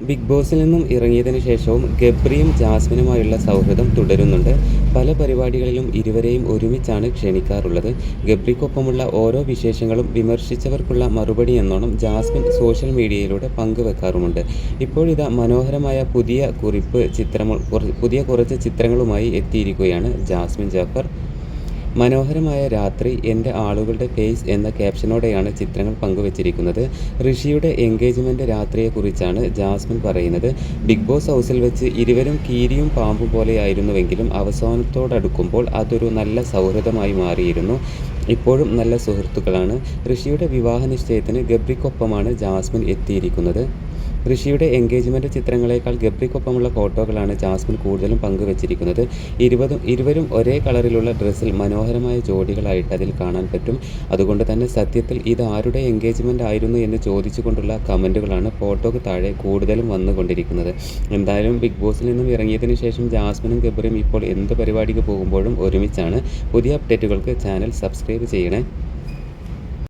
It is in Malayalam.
ബിഗ് ബോസിൽ നിന്നും ഇറങ്ങിയതിനു ശേഷവും ഗബ്രിയും ജാസ്മിനുമായുള്ള സൗഹൃദം തുടരുന്നുണ്ട്. പല പരിപാടികളിലും ഇരുവരെയും ഒരുമിച്ചാണ് ക്ഷണിക്കാറുള്ളത്. ഗബ്രിക്കൊപ്പമുള്ള ഓരോ വിശേഷങ്ങളും വിമർശിച്ചവർക്കുള്ള മറുപടി എന്നോണം ജാസ്മിൻ സോഷ്യൽ മീഡിയയിലൂടെ പങ്കുവെക്കാറുമുണ്ട്. ഇപ്പോഴിതാ മനോഹരമായ പുതിയ കുറച്ച് ചിത്രങ്ങളുമായി എത്തിയിരിക്കുകയാണ് ജാസ്മിൻ ജാഫർ. മനോഹരമായ രാത്രി, എൻ്റെ ആളുകളുടെ ഫേസ് എന്ന ക്യാപ്ഷനോടെയാണ് ചിത്രങ്ങൾ പങ്കുവച്ചിരിക്കുന്നത്. ഋഷിയുടെ എൻഗേജ്മെൻ്റ് രാത്രിയെക്കുറിച്ചാണ് ജാസ്മിൻ പറയുന്നത്. ബിഗ് ബോസ് ഹൗസിൽ വെച്ച് ഇരുവരും കീരിയും പാമ്പും പോലെയായിരുന്നുവെങ്കിലും അവസാനത്തോടടുക്കുമ്പോൾ അതൊരു നല്ല സൗഹൃദമായി മാറിയിരുന്നു. ഇപ്പോഴും നല്ല സുഹൃത്തുക്കളാണ്. ഋഷിയുടെ വിവാഹ നിശ്ചയത്തിന് ഗബ്രിക്കൊപ്പമാണ് ജാസ്മിൻ എത്തിയിരിക്കുന്നത്. ഋഷിയുടെ എൻഗേജ്മെൻ്റ് ചിത്രങ്ങളേക്കാൾ ഗബ്രിക്കൊപ്പമുള്ള ഫോട്ടോകളാണ് ജാസ്മിൻ കൂടുതലും പങ്കുവച്ചിരിക്കുന്നത്. ഇരുവരും ഒരേ കളറിലുള്ള ഡ്രസ്സിൽ മനോഹരമായ ജോഡികളായിട്ട് അതിൽ കാണാൻ പറ്റും. അതുകൊണ്ട് തന്നെ സത്യത്തിൽ ഇത് ആരുടെ എൻഗേജ്മെൻ്റ് ആയിരുന്നു എന്ന് ചോദിച്ചുകൊണ്ടുള്ള കമൻറ്റുകളാണ് ഫോട്ടോയ്ക്ക് താഴെ കൂടുതലും വന്നുകൊണ്ടിരിക്കുന്നത്. എന്തായാലും ബിഗ് ബോസിൽ നിന്നും ഇറങ്ങിയതിന് ശേഷം ജാസ്മിനും ഗബ്രിയും ഇപ്പോൾ എന്ത് പരിപാടിക്ക് പോകുമ്പോഴും ഒരുമിച്ചാണ്. പുതിയ അപ്ഡേറ്റുകൾക്ക് ചാനൽ സബ്സ്ക്രൈബ് ചെയ്യണേ.